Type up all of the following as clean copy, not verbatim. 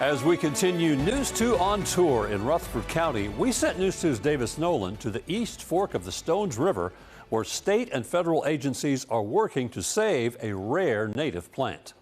As we continue News 2 on tour in Rutherford County, we sent News 2's Davis Nolan to the East Fork of the Stones River, where state and federal agencies are working to save a rare native plant.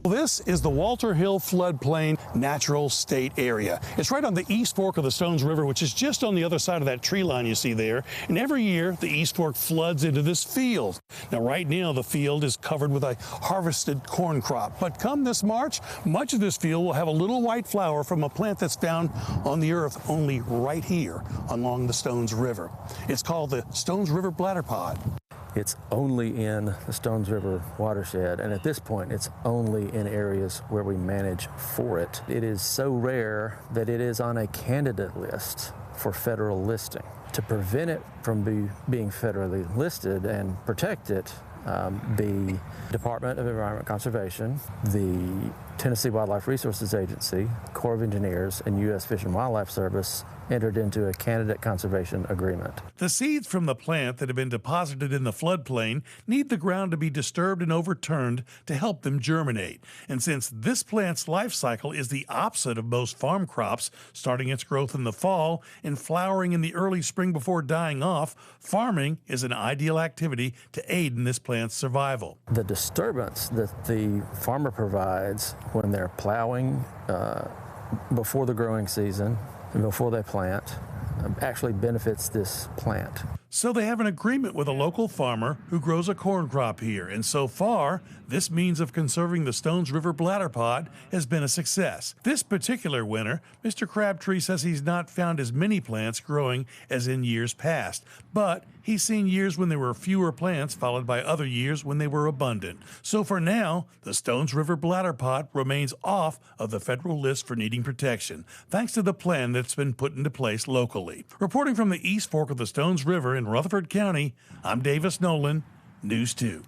This is the Walter Hill Floodplain Natural State Area. It's right on the East Fork of the Stones River, which is just on the other side of that tree line you see there. And every year, the East Fork floods into this field. Now, right now, the field is covered with a harvested corn crop. But come this March, much of this field will have a little white flower from a plant that's found on the earth only right here along the Stones River. It's called the Stones River bladderpod. It's only in the Stones River watershed, and at this point, it's only in areas where we manage for it. It is so rare that it is on a candidate list for federal listing. To prevent it from being federally listed and protect it, the Department of Environment Conservation, the Tennessee Wildlife Resources Agency, Corps of Engineers, and U.S. Fish and Wildlife Service entered into a candidate conservation agreement. The seeds from the plant that have been deposited in the floodplain need the ground to be disturbed and overturned to help them germinate. And since this plant's life cycle is the opposite of most farm crops, starting its growth in the fall and flowering in the early spring before dying off, farming is an ideal activity to aid in this plant's survival. The disturbance that the farmer provides when they're plowing before the growing season and before they plant actually benefits this plant. So they have an agreement with a local farmer who grows a corn crop here, and so far, this means of conserving the Stones River bladderpod has been a success. This particular winter, Mr. Crabtree says he's not found as many plants growing as in years past, but he's seen years when there were fewer plants followed by other years when they were abundant. So for now, the Stones River bladderpod remains off of the federal list for needing protection, thanks to the plan that's been put into place locally. Reporting from the East Fork of the Stones River in Rutherford County, I'm Davis Nolan, News 2.